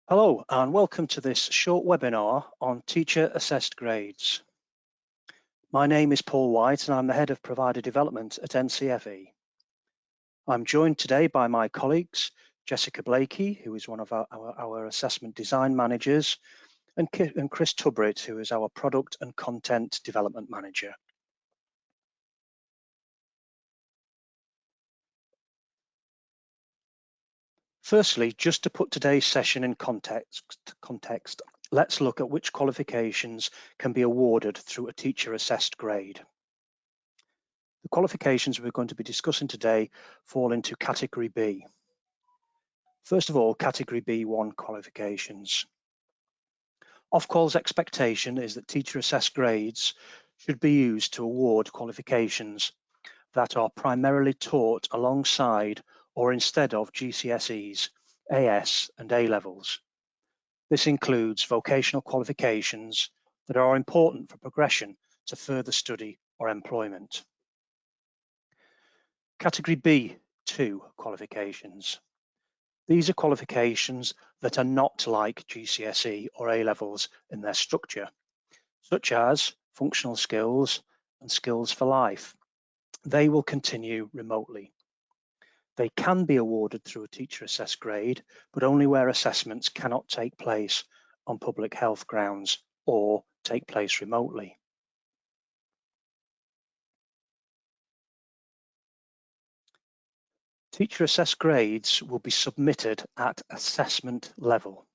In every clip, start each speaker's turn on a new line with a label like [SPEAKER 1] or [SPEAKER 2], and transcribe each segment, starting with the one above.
[SPEAKER 1] Hello and welcome to this short webinar on teacher assessed grades. My name is Paul White and I'm the Head of Provider Development at NCFE. I'm joined today by my colleagues, Jessica Blakey, who is one of our assessment design managers, and Chris Tubrit, who is our Product and Content Development Manager. Firstly, just to put today's session in context, let's look at which qualifications can be awarded through a teacher-assessed grade. The qualifications we're going to be discussing today fall into Category B. First of all, Category B1 qualifications. Ofqual's expectation is that teacher-assessed grades should be used to award qualifications that are primarily taught alongside or instead of GCSEs, AS and A-levels. This includes vocational qualifications that are important for progression to further study or employment. Category B2 qualifications. These are qualifications that are not like GCSE or A-levels in their structure, such as functional skills and skills for life. They will continue remotely. They can be awarded through a teacher-assessed grade, but only where assessments cannot take place on public health grounds or take place remotely. Teacher-assessed grades will be submitted at assessment level.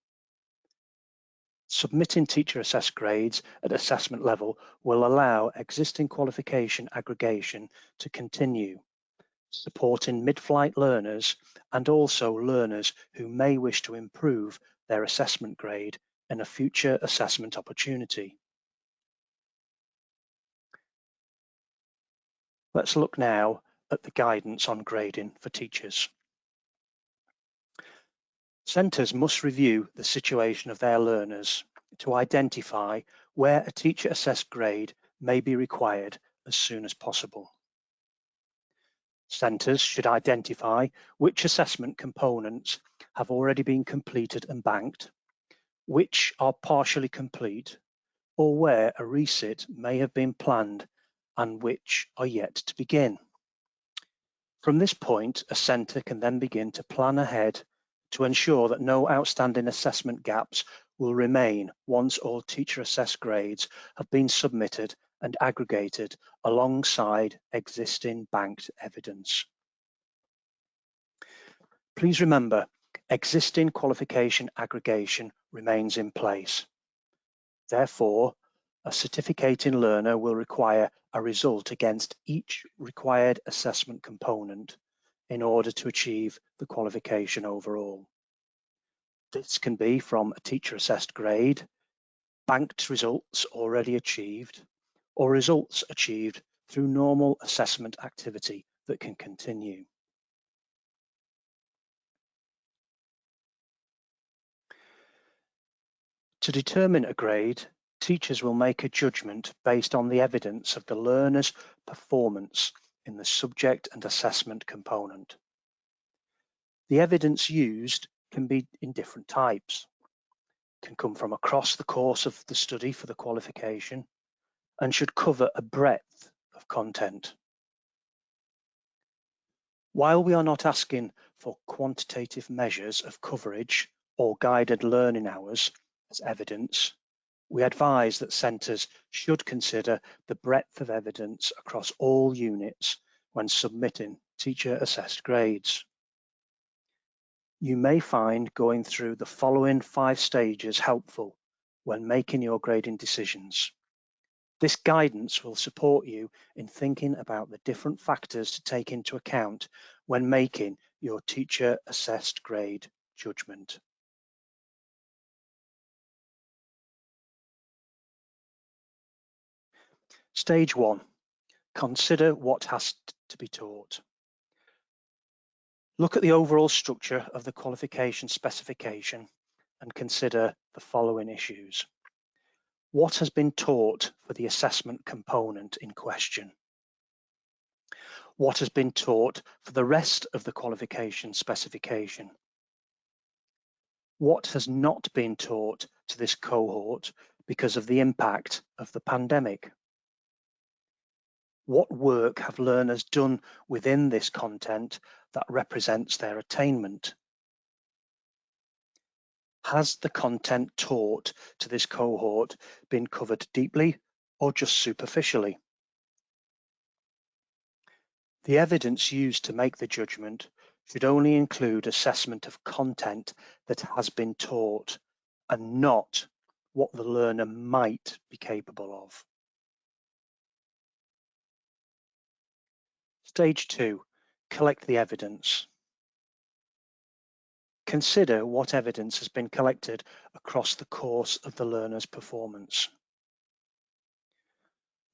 [SPEAKER 1] Submitting teacher-assessed grades at assessment level will allow existing qualification aggregation to continue, supporting mid-flight learners and also learners who may wish to improve their assessment grade in a future assessment opportunity. Let's look now at the guidance on grading for teachers. Centres must review the situation of their learners to identify where a teacher-assessed grade may be required as soon as possible. Centres should identify which assessment components have already been completed and banked, which are partially complete, or where a resit may have been planned and which are yet to begin. From this point, a centre can then begin to plan ahead to ensure that no outstanding assessment gaps will remain once all teacher-assessed grades have been submitted and aggregated alongside existing banked evidence. Please remember, existing qualification aggregation remains in place. Therefore, a certificating learner will require a result against each required assessment component in order to achieve the qualification overall. This can be from a teacher-assessed grade, banked results already achieved, or results achieved through normal assessment activity that can continue. To determine a grade, teachers will make a judgment based on the evidence of the learner's performance in the subject and assessment component. The evidence used can be in different types, can come from across the course of the study for the qualification, and should cover a breadth of content. While we are not asking for quantitative measures of coverage or guided learning hours as evidence, we advise that centres should consider the breadth of evidence across all units when submitting teacher-assessed grades. You may find going through the following 5 stages helpful when making your grading decisions. This guidance will support you in thinking about the different factors to take into account when making your teacher-assessed grade judgment. Stage 1, consider what has to be taught. Look at the overall structure of the qualification specification and consider the following issues. What has been taught for the assessment component in question? What has been taught for the rest of the qualification specification? What has not been taught to this cohort because of the impact of the pandemic? What work have learners done within this content that represents their attainment? Has the content taught to this cohort been covered deeply or just superficially? The evidence used to make the judgment should only include assessment of content that has been taught and not what the learner might be capable of. Stage 2, collect the evidence. Consider what evidence has been collected across the course of the learner's performance.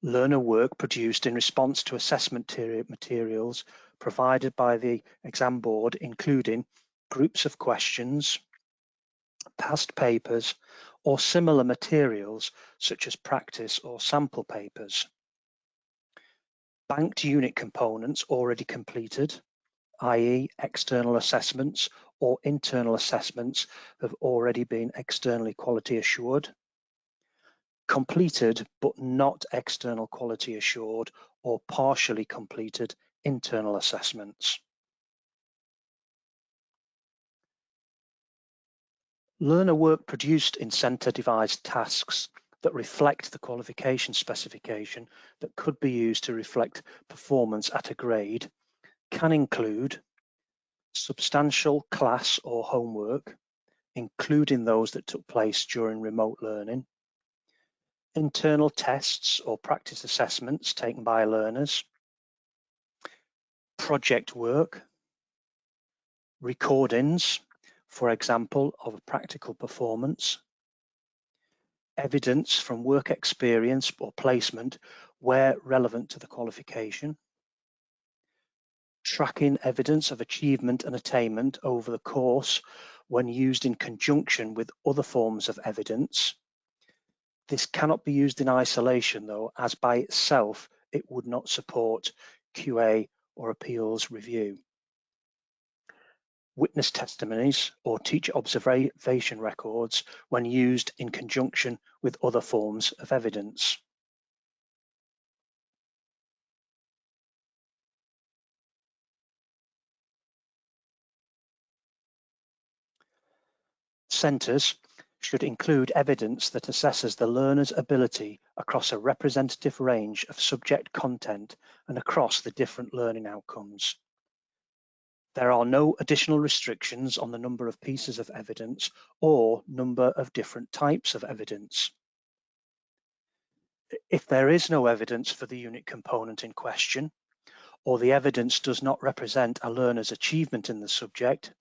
[SPEAKER 1] Learner work produced in response to assessment materials provided by the exam board, including groups of questions, past papers, or similar materials such as practice or sample papers. Banked unit components already completed, i.e. external assessments or internal assessments have already been externally quality assured. Completed but not external quality assured or partially completed internal assessments. Learner work produced in centre-devised tasks that reflect the qualification specification that could be used to reflect performance at a grade can include substantial class or homework, including those that took place during remote learning, internal tests or practice assessments taken by learners, project work, recordings, for example, of a practical performance, evidence from work experience or placement where relevant to the qualification, tracking evidence of achievement and attainment over the course when used in conjunction with other forms of evidence. This cannot be used in isolation though, as by itself it would not support QA or appeals review. Witness testimonies or teacher observation records when used in conjunction with other forms of evidence. Centres should include evidence that assesses the learner's ability across a representative range of subject content and across the different learning outcomes. There are no additional restrictions on the number of pieces of evidence or number of different types of evidence. If there is no evidence for the unit component in question, or the evidence does not represent a learner's achievement in the subject,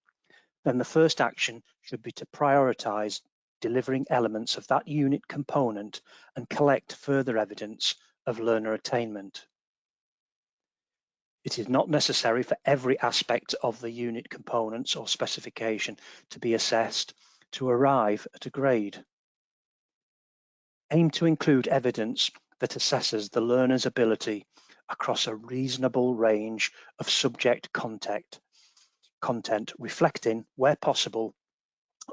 [SPEAKER 1] then the first action should be to prioritise delivering elements of that unit component and collect further evidence of learner attainment. It is not necessary for every aspect of the unit components or specification to be assessed to arrive at a grade. Aim to include evidence that assesses the learner's ability across a reasonable range of subject content reflecting, where possible,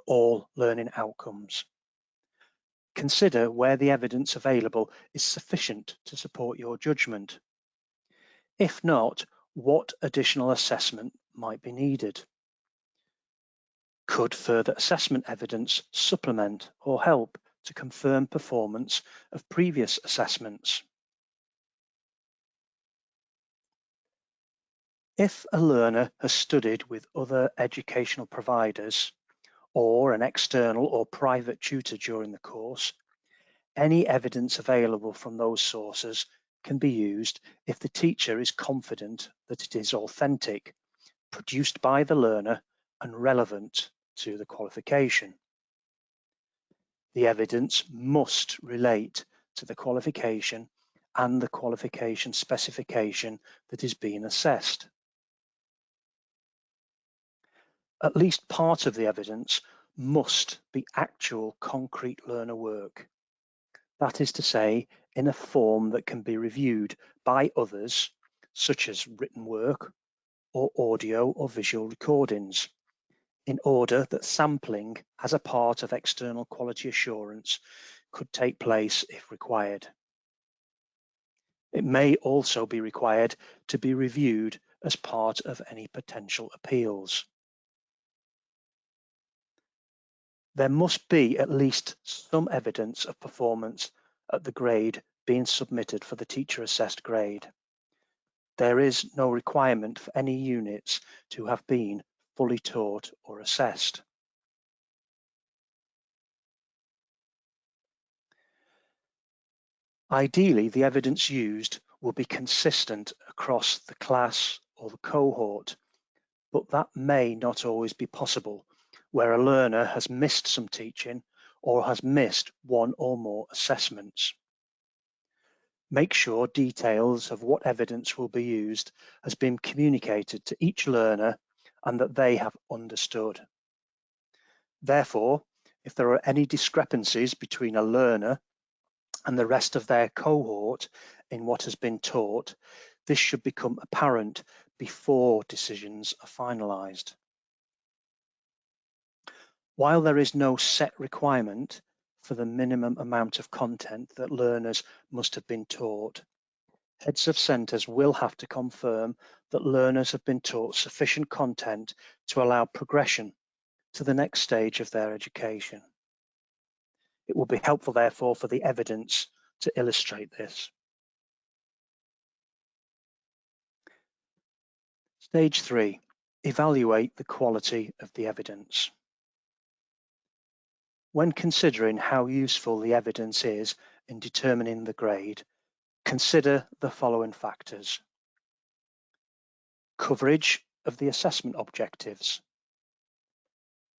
[SPEAKER 1] all learning outcomes. Consider where the evidence available is sufficient to support your judgment. If not, what additional assessment might be needed? Could further assessment evidence supplement or help to confirm performance of previous assessments? If a learner has studied with other educational providers or an external or private tutor during the course, any evidence available from those sources can be used if the teacher is confident that it is authentic, produced by the learner, and relevant to the qualification. The evidence must relate to the qualification and the qualification specification that is being assessed. At least part of the evidence must be actual concrete learner work. That is to say, in a form that can be reviewed by others, such as written work or audio or visual recordings, in order that sampling as a part of external quality assurance could take place if required. It may also be required to be reviewed as part of any potential appeals. There must be at least some evidence of performance at the grade being submitted for the teacher-assessed grade. There is no requirement for any units to have been fully taught or assessed. Ideally, the evidence used will be consistent across the class or the cohort, but that may not always be possible where a learner has missed some teaching or has missed one or more assessments. Make sure details of what evidence will be used has been communicated to each learner and that they have understood. Therefore, if there are any discrepancies between a learner and the rest of their cohort in what has been taught, this should become apparent before decisions are finalised. While there is no set requirement for the minimum amount of content that learners must have been taught, heads of centres will have to confirm that learners have been taught sufficient content to allow progression to the next stage of their education. It will be helpful, therefore, for the evidence to illustrate this. Stage 3, evaluate the quality of the evidence. When considering how useful the evidence is in determining the grade, consider the following factors: coverage of the assessment objectives,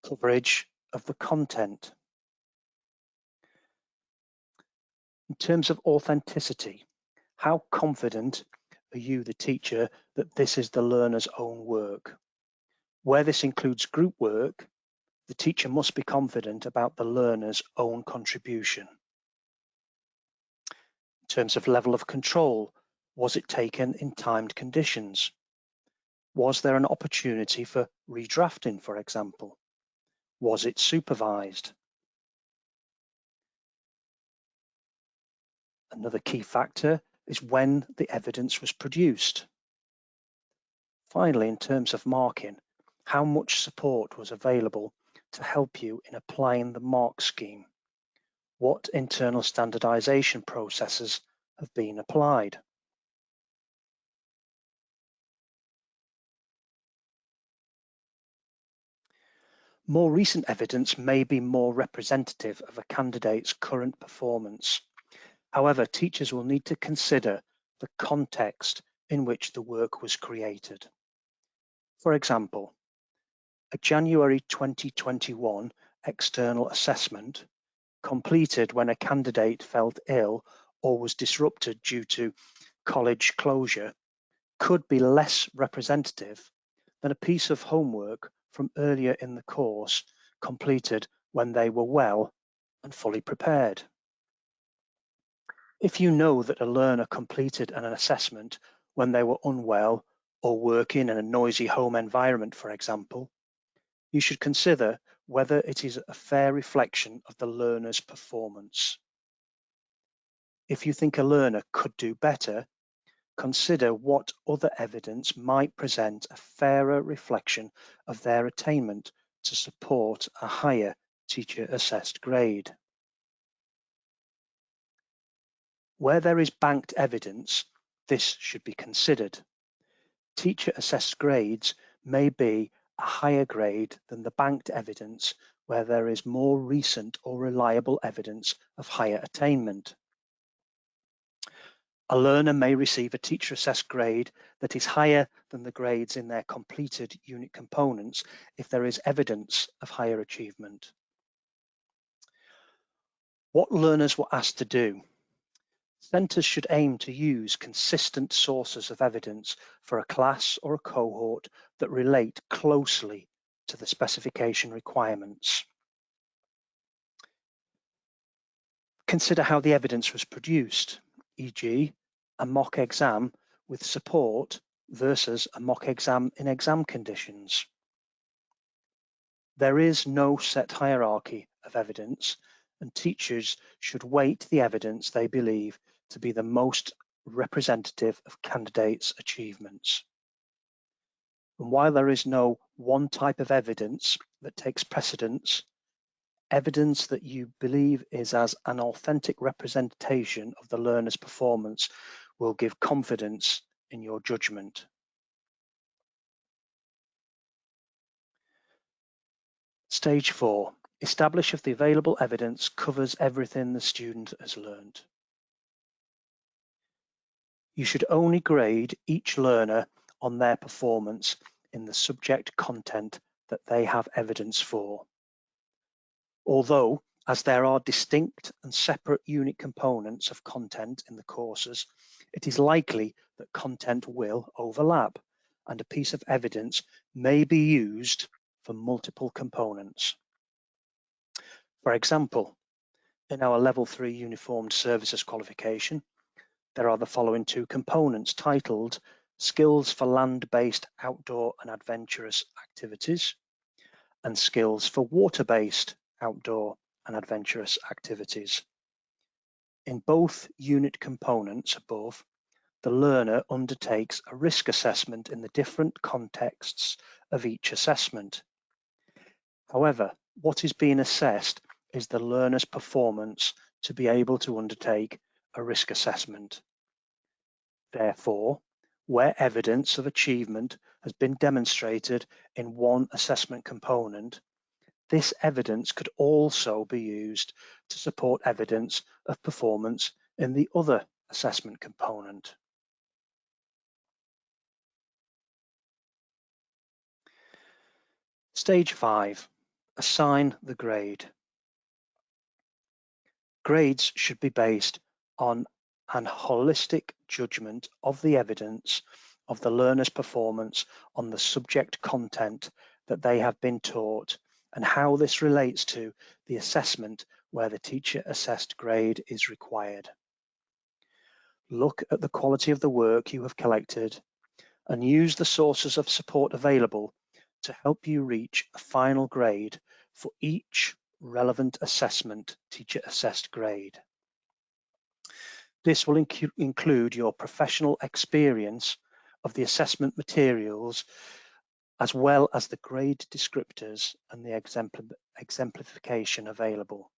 [SPEAKER 1] coverage of the content. In terms of authenticity, how confident are you, the teacher, that this is the learner's own work? Where this includes group work, the teacher must be confident about the learner's own contribution. In terms of level of control, was it taken in timed conditions? Was there an opportunity for redrafting, for example? Was it supervised? Another key factor is when the evidence was produced. Finally, in terms of marking, how much support was available to help you in applying the mark scheme? What internal standardization processes have been applied? More recent evidence may be more representative of a candidate's current performance. However, teachers will need to consider the context in which the work was created. For example, a January 2021 external assessment completed when a candidate felt ill or was disrupted due to college closure could be less representative than a piece of homework from earlier in the course completed when they were well and fully prepared. If you know that a learner completed an assessment when they were unwell or working in a noisy home environment, for example, you should consider whether it is a fair reflection of the learner's performance. If you think a learner could do better, consider what other evidence might present a fairer reflection of their attainment to support a higher teacher-assessed grade. Where there is banked evidence, this should be considered. Teacher-assessed grades may be a higher grade than the banked evidence where there is more recent or reliable evidence of higher attainment. A learner may receive a teacher-assessed grade that is higher than the grades in their completed unit components if there is evidence of higher achievement. What learners were asked to do. Centres should aim to use consistent sources of evidence for a class or a cohort that relate closely to the specification requirements. Consider how the evidence was produced, e.g., a mock exam with support versus a mock exam in exam conditions. There is no set hierarchy of evidence, and teachers should weight the evidence they believe to be the most representative of candidates' achievements. And while there is no one type of evidence that takes precedence, evidence that you believe is as an authentic representation of the learner's performance will give confidence in your judgment. Stage 4. Establish if the available evidence covers everything the student has learned. You should only grade each learner on their performance in the subject content that they have evidence for. Although, as there are distinct and separate unit components of content in the courses, it is likely that content will overlap and a piece of evidence may be used for multiple components. For example, in our Level 3 Uniformed Services qualification, there are the following two components titled Skills for Land-Based Outdoor and Adventurous Activities and Skills for Water-Based Outdoor and Adventurous Activities. In both unit components above, the learner undertakes a risk assessment in the different contexts of each assessment. However, what is being assessed is the learner's performance to be able to undertake a risk assessment. Therefore, where evidence of achievement has been demonstrated in one assessment component, this evidence could also be used to support evidence of performance in the other assessment component. Stage 5. Assign the grade. Grades should be based on an holistic judgment of the evidence of the learner's performance on the subject content that they have been taught and how this relates to the assessment where the teacher-assessed grade is required. Look at the quality of the work you have collected and use the sources of support available to help you reach a final grade for each relevant assessment teacher-assessed grade. This will include your professional experience of the assessment materials, as well as the grade descriptors and the exemplification available.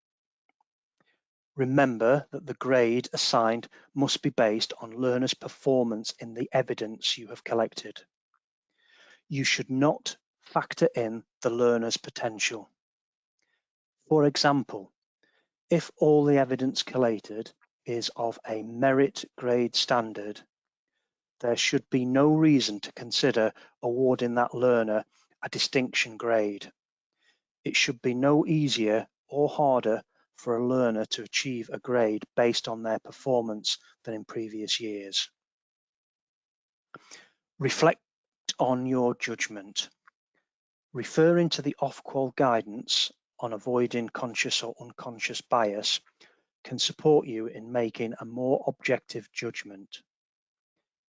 [SPEAKER 1] Remember that the grade assigned must be based on learners' performance in the evidence you have collected. You should not factor in the learner's potential. For example, if all the evidence collated is of a merit grade standard, there should be no reason to consider awarding that learner a distinction grade. It should be no easier or harder for a learner to achieve a grade based on their performance than in previous years. Reflect on your judgment. Referring to the Ofqual guidance on avoiding conscious or unconscious bias can support you in making a more objective judgment.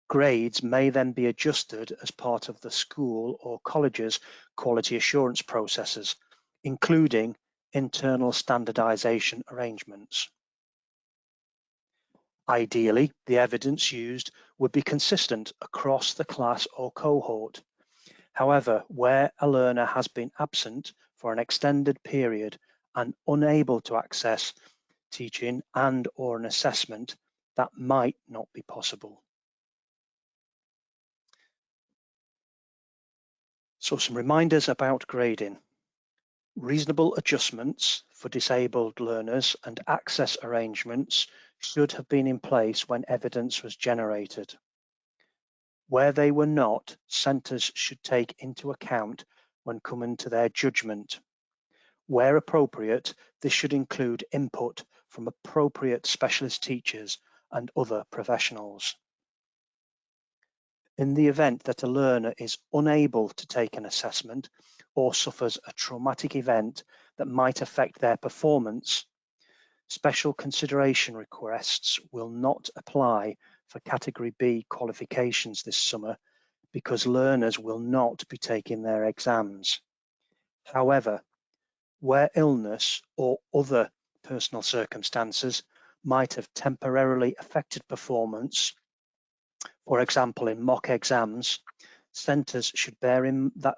[SPEAKER 1] Grades may then be adjusted as part of the school or college's quality assurance processes, including internal standardization arrangements. Ideally, the evidence used would be consistent across the class or cohort. However, where a learner has been absent for an extended period and unable to access teaching and/or an assessment, that might not be possible. So some reminders about grading. Reasonable adjustments for disabled learners and access arrangements should have been in place when evidence was generated. Where they were not, centres should take into account when coming to their judgment. Where appropriate, this should include input from appropriate specialist teachers and other professionals. In the event that a learner is unable to take an assessment or suffers a traumatic event that might affect their performance, special consideration requests will not apply for Category B qualifications this summer because learners will not be taking their exams. However, where illness or other personal circumstances might have temporarily affected performance, for example in mock exams, centres should bear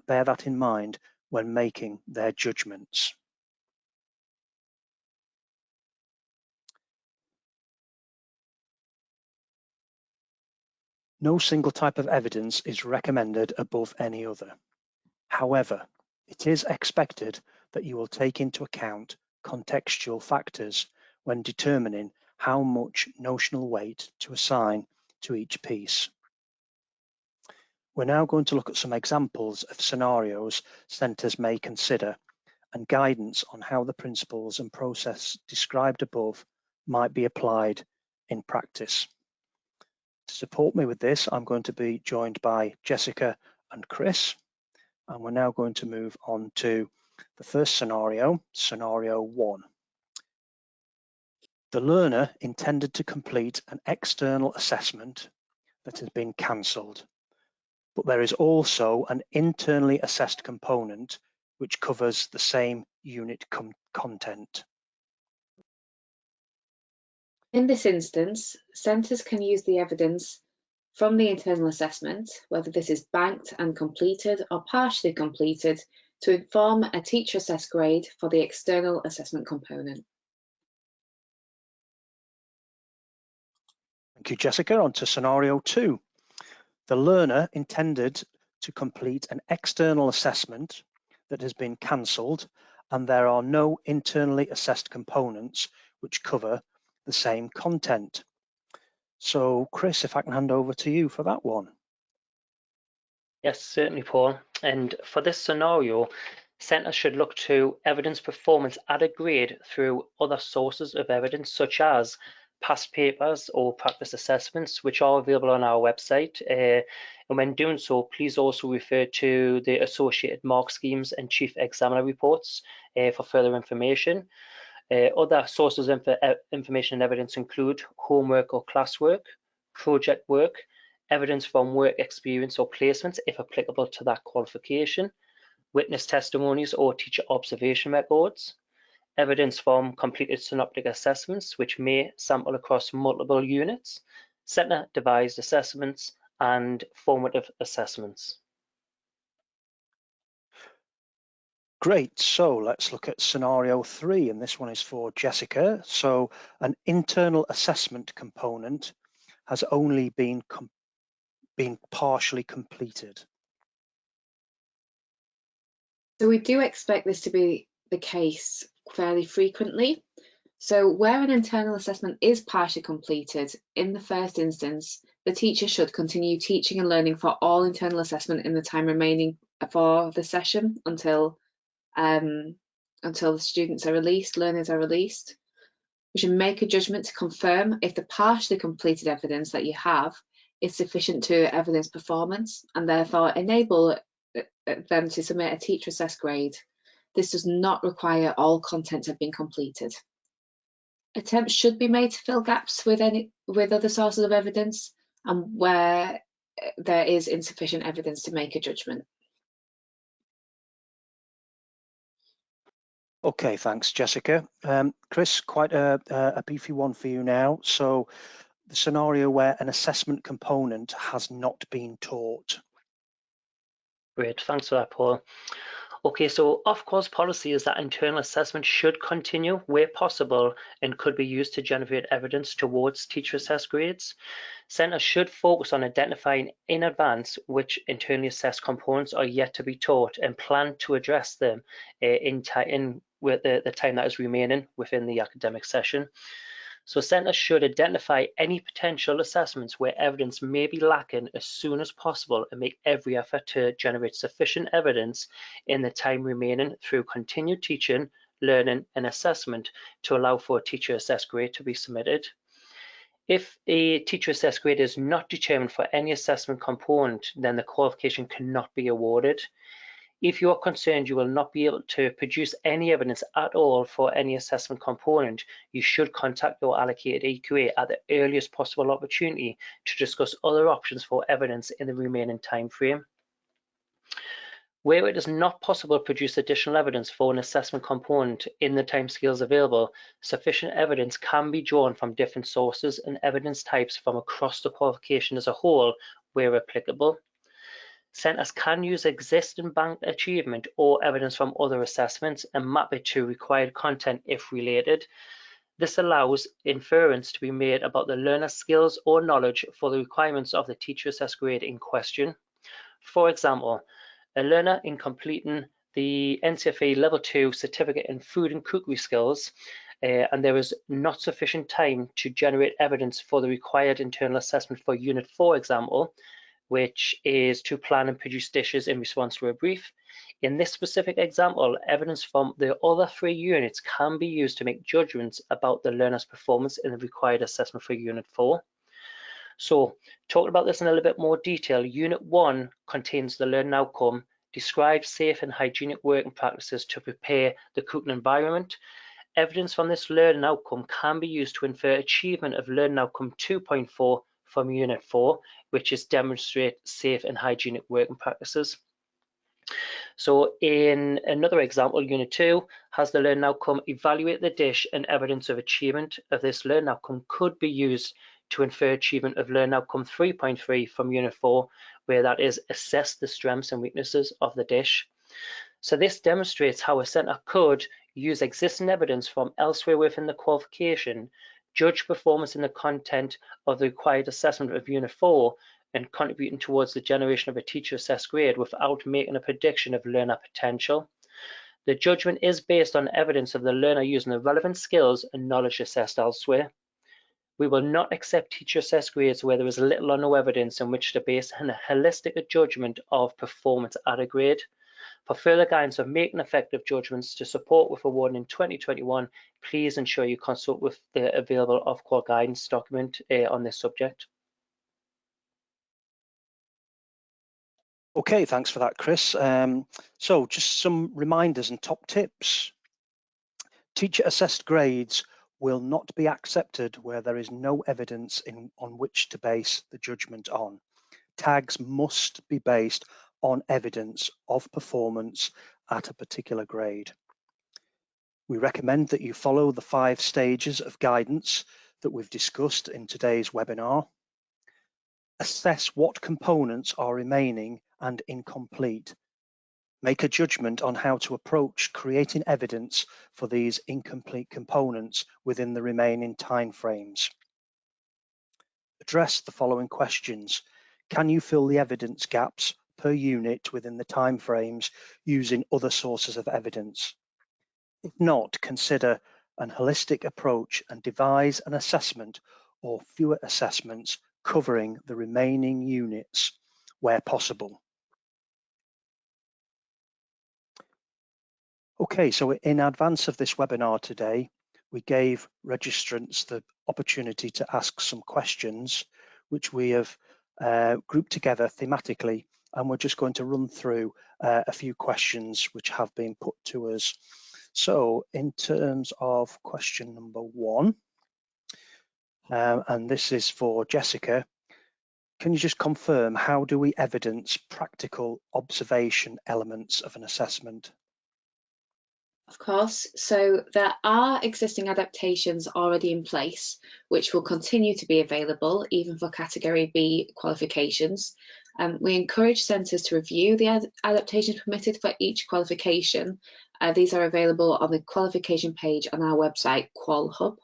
[SPEAKER 1] that in mind when making their judgments. No single type of evidence is recommended above any other. However, it is expected that you will take into account contextual factors when determining how much notional weight to assign to each piece. We're now going to look at some examples of scenarios centres may consider and guidance on how the principles and process described above might be applied in practice. To support me with this, I'm going to be joined by Jessica and Chris, and we're now going to move on to the first scenario, scenario 1. The learner intended to complete an external assessment that has been cancelled, but there is also an internally assessed component which covers the same unit content.
[SPEAKER 2] In this instance, centres can use the evidence from the internal assessment, whether this is banked and completed or partially completed, to inform a teacher assessed grade for the external assessment component.
[SPEAKER 1] Thank you, Jessica. On to scenario 2. The learner intended to complete an external assessment that has been cancelled, and there are no internally assessed components which cover the same content. So, Chris, if I can hand over to you for that one.
[SPEAKER 3] Yes, certainly, Paul. And for this scenario, centres should look to evidence performance at a grade through other sources of evidence, such as past papers or practice assessments, which are available on our website. And when doing so, please also refer to the associated mark schemes and chief examiner reports for further information. Other sources of information and evidence include homework or classwork, project work, evidence from work experience or placements if applicable to that qualification, witness testimonies or teacher observation records, evidence from completed synoptic assessments which may sample across multiple units, centre devised assessments and formative assessments.
[SPEAKER 1] Great, so let's look at scenario 3, and this one is for Jessica. So an internal assessment component has only been partially completed.
[SPEAKER 2] So we do expect this to be the case fairly frequently. So where an internal assessment is partially completed, in the first instance, the teacher should continue teaching and learning for all internal assessment in the time remaining for the session until the students are released, learners are released. We should make a judgment to confirm if the partially completed evidence that you have is sufficient to evidence performance and therefore enable them to submit a teacher assessed grade. This does not require all content to have been completed. Attempts should be made to fill gaps with other sources of evidence and where there is insufficient evidence to make a judgment.
[SPEAKER 1] Okay, thanks, Jessica. Chris, quite a beefy one for you now. So the scenario where an assessment component has not been taught.
[SPEAKER 3] Great, thanks for that, Paul. Okay, so Ofqual's policy is that internal assessment should continue where possible and could be used to generate evidence towards teacher assessed grades. Centres should focus on identifying in advance which internally assessed components are yet to be taught and plan to address them with the time that is remaining within the academic session. So centres should identify any potential assessments where evidence may be lacking as soon as possible and make every effort to generate sufficient evidence in the time remaining through continued teaching, learning and assessment to allow for a teacher assessed grade to be submitted. If a teacher assessed grade is not determined for any assessment component, then the qualification cannot be awarded. If you are concerned you will not be able to produce any evidence at all for any assessment component, you should contact your allocated EQA at the earliest possible opportunity to discuss other options for evidence in the remaining time frame. Where it is not possible to produce additional evidence for an assessment component in the timescales available, sufficient evidence can be drawn from different sources and evidence types from across the qualification as a whole, where applicable. Centres can use existing banked achievement or evidence from other assessments and map it to required content if related. This allows inference to be made about the learner's skills or knowledge for the requirements of the teacher assessed grade in question. For example, a learner in completing the NCFA Level 2 certificate in food and cookery skills, and there is not sufficient time to generate evidence for the required internal assessment for Unit 4 example, which is to plan and produce dishes in response to a brief. In this specific example, evidence from the other 3 units can be used to make judgments about the learner's performance in the required assessment for Unit 4. So, talking about this in a little bit more detail, Unit 1 contains the learning outcome, describes safe and hygienic working practices to prepare the cooking environment. Evidence from this learning outcome can be used to infer achievement of learning outcome 2.4 from Unit 4, which is demonstrate safe and hygienic working practices. So in another example, Unit 2 has the learning outcome evaluate the dish, and evidence of achievement of this learning outcome could be used to infer achievement of learning outcome 3.3 from Unit 4, where that is assess the strengths and weaknesses of the dish. So this demonstrates how a centre could use existing evidence from elsewhere within the qualification, judge performance in the content of the required assessment of Unit 4, and contributing towards the generation of a teacher assessed grade without making a prediction of learner potential. The judgment is based on evidence of the learner using the relevant skills and knowledge assessed elsewhere. We will not accept teacher assessed grades where there is little or no evidence in which to base a holistic judgment of performance at a grade. For further guidance of making effective judgments to support with awarding in 2021, please ensure you consult with the available Ofqual guidance document on this subject.
[SPEAKER 1] Okay, thanks for that, Chris. So just some reminders and top tips. Teacher assessed grades will not be accepted where there is no evidence on which to base the judgment on. Tags must be based on evidence of performance at a particular grade. We recommend that you follow the 5 stages of guidance that we've discussed in today's webinar. Assess what components are remaining and incomplete. Make a judgment on how to approach creating evidence for these incomplete components within the remaining timeframes. Address the following questions. Can you fill the evidence gaps per unit within the timeframes using other sources of evidence? If not, consider an holistic approach and devise an assessment or fewer assessments covering the remaining units where possible. Okay, so in advance of this webinar today, we gave registrants the opportunity to ask some questions, which we have grouped together thematically, and we're just going to run through a few questions which have been put to us. So in terms of question number 1, and this is for Jessica, can you just confirm how do we evidence practical observation elements of an assessment?
[SPEAKER 2] Of course, so there are existing adaptations already in place, which will continue to be available even for Category B qualifications. We encourage centres to review the adaptations permitted for each qualification. These are available on the qualification page on our website, Qual Hub.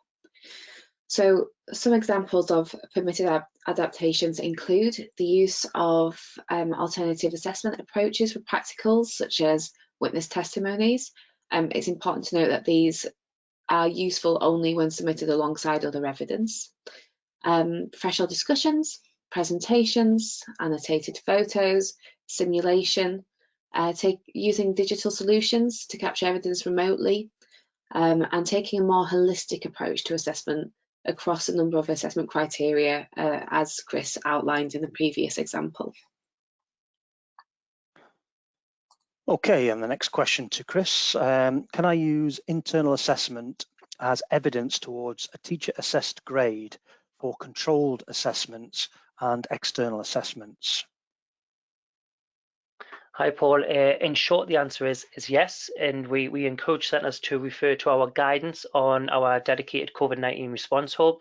[SPEAKER 2] So some examples of permitted adaptations include the use of alternative assessment approaches for practicals, such as witness testimonies. It's important to note that these are useful only when submitted alongside other evidence. Professional discussions, presentations, annotated photos, simulation, using digital solutions to capture evidence remotely, and taking a more holistic approach to assessment across a number of assessment criteria, as Chris outlined in the previous example.
[SPEAKER 1] Okay, and the next question to Chris. Can I use internal assessment as evidence towards a teacher assessed grade for controlled assessments and external assessments?
[SPEAKER 3] Hi, Paul. In short, the answer is yes, and we encourage centres to refer to our guidance on our dedicated COVID-19 response hub,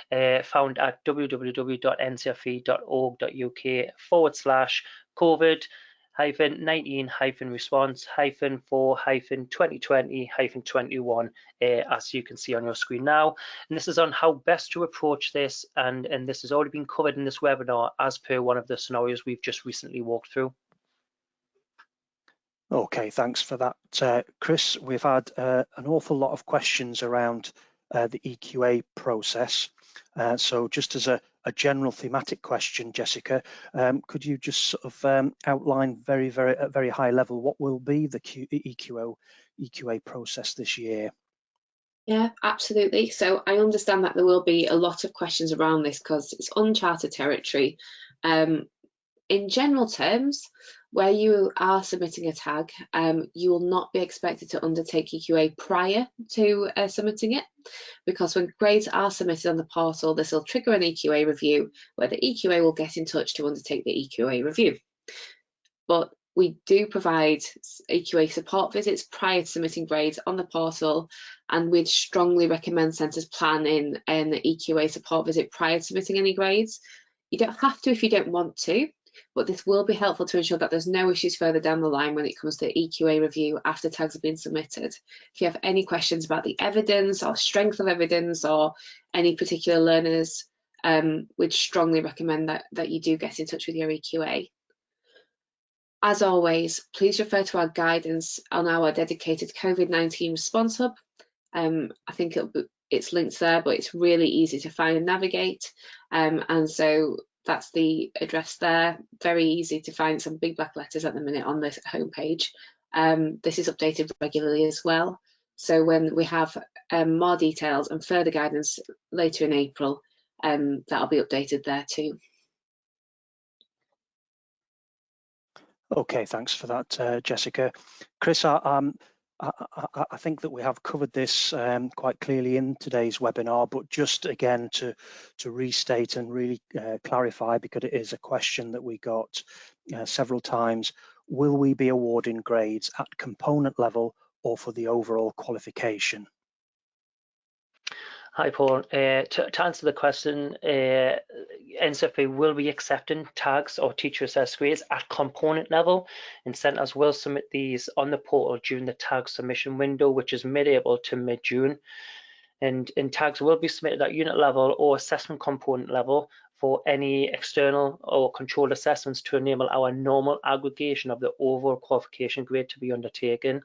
[SPEAKER 3] found at www.ncfe.org.uk/COVID-19-response-for-2020-21, as you can see on your screen now. And this is on how best to approach this, and this has already been covered in this webinar as per one of the scenarios we've just recently walked through.
[SPEAKER 1] Okay, thanks for that, Chris. We've had an awful lot of questions around the EQA process. So just as a general thematic question, Jessica, could you just sort of outline at very high level what will be the EQA process this year?
[SPEAKER 2] Yeah, absolutely. So I understand that there will be a lot of questions around this because it's uncharted territory. In general terms, where you are submitting a tag, you will not be expected to undertake EQA prior to submitting it, because when grades are submitted on the portal, this will trigger an EQA review where the EQA will get in touch to undertake the EQA review. But we do provide EQA support visits prior to submitting grades on the portal, and we'd strongly recommend centres plan in an EQA support visit prior to submitting any grades. You don't have to if you don't want to, but this will be helpful to ensure that there's no issues further down the line when it comes to EQA review after tags have been submitted. If you have any questions about the evidence or strength of evidence or any particular learners, we'd strongly recommend that you do get in touch with your EQA. As always, please refer to our guidance on our dedicated COVID-19 response hub. I think it's linked there, but it's really easy to find and navigate. And so that's the address there. Very easy to find, some big black letters at the minute on this homepage. This is updated regularly as well. So when we have more details and further guidance later in April, that'll be updated there too.
[SPEAKER 1] Okay, thanks for that, Jessica. Chris, I think that we have covered this quite clearly in today's webinar, but just again to restate and really clarify, because it is a question that we got several times: will we be awarding grades at component level or for the overall qualification?
[SPEAKER 3] Hi, Paul. To answer the question, NCFE will be accepting tags or teacher assessed grades at component level, and centres will submit these on the portal during the tag submission window, which is mid-April to mid-June. And tags will be submitted at unit level or assessment component level for any external or controlled assessments to enable our normal aggregation of the overall qualification grade to be undertaken.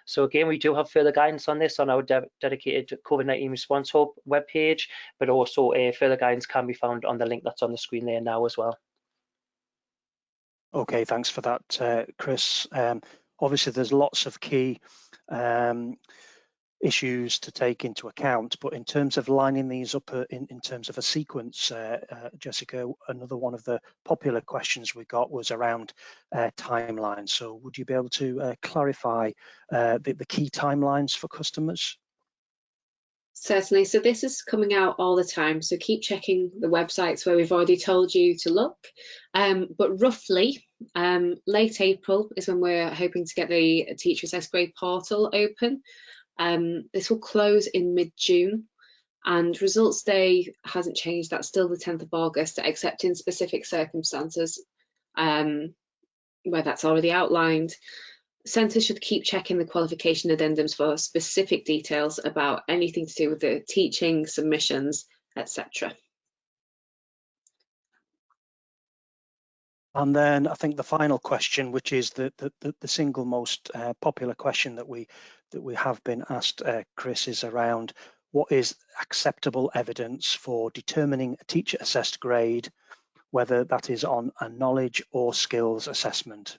[SPEAKER 3] So again, we do have further guidance on this on our dedicated COVID-19 response hub webpage, but also further guidance can be found on the link that's on the screen there now as well.
[SPEAKER 1] Okay, thanks for that, Chris. Obviously, there's lots of key issues to take into account, but in terms of lining these up in terms of a sequence, Jessica, another one of the popular questions we got was around timelines. So would you be able to clarify the key timelines for customers?
[SPEAKER 2] Certainly. So this is coming out all the time, so keep checking the websites where we've already told you to look. But roughly, late April is when we're hoping to get the teacher assessed grade portal open. This will close in mid-June, and results day hasn't changed. That's still the 10th of August, except in specific circumstances where that's already outlined. Centres should keep checking the qualification addendums for specific details about anything to do with the teaching, submissions, etc.
[SPEAKER 1] And then I think the final question, which is the single most popular question that we have been asked, Chris, is around what is acceptable evidence for determining a teacher assessed grade, whether that is on a knowledge or skills assessment.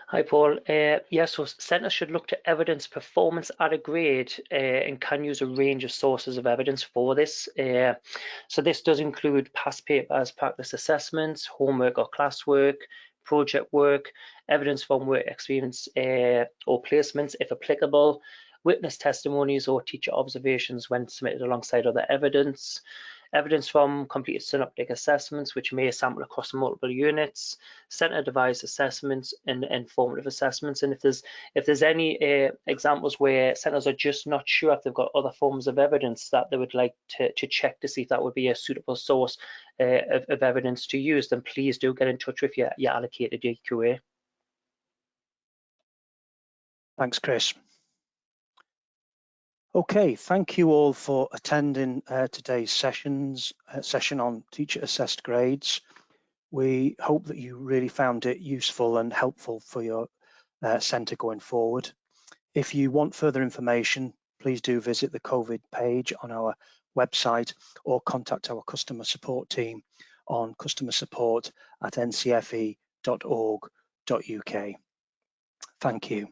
[SPEAKER 3] Hi, Paul. Yeah, so centres should look to evidence performance at a grade and can use a range of sources of evidence for this. So this does include past papers, practice assessments, homework or classwork, project work, evidence from work experience or placements if applicable, witness testimonies or teacher observations when submitted alongside other evidence, evidence from completed synoptic assessments, which may sample across multiple units, centre-devised assessments, and informative assessments. And if there's any examples where centres are just not sure if they've got other forms of evidence that they would like to check to see if that would be a suitable source of evidence to use, then please do get in touch with your allocated EQA.
[SPEAKER 1] Thanks, Chris. Okay, thank you all for attending today's session on teacher assessed grades. We hope that you really found it useful and helpful for your centre going forward. If you want further information, please do visit the COVID page on our website or contact our customer support team on customersupport@ncfe.org.uk. Thank you.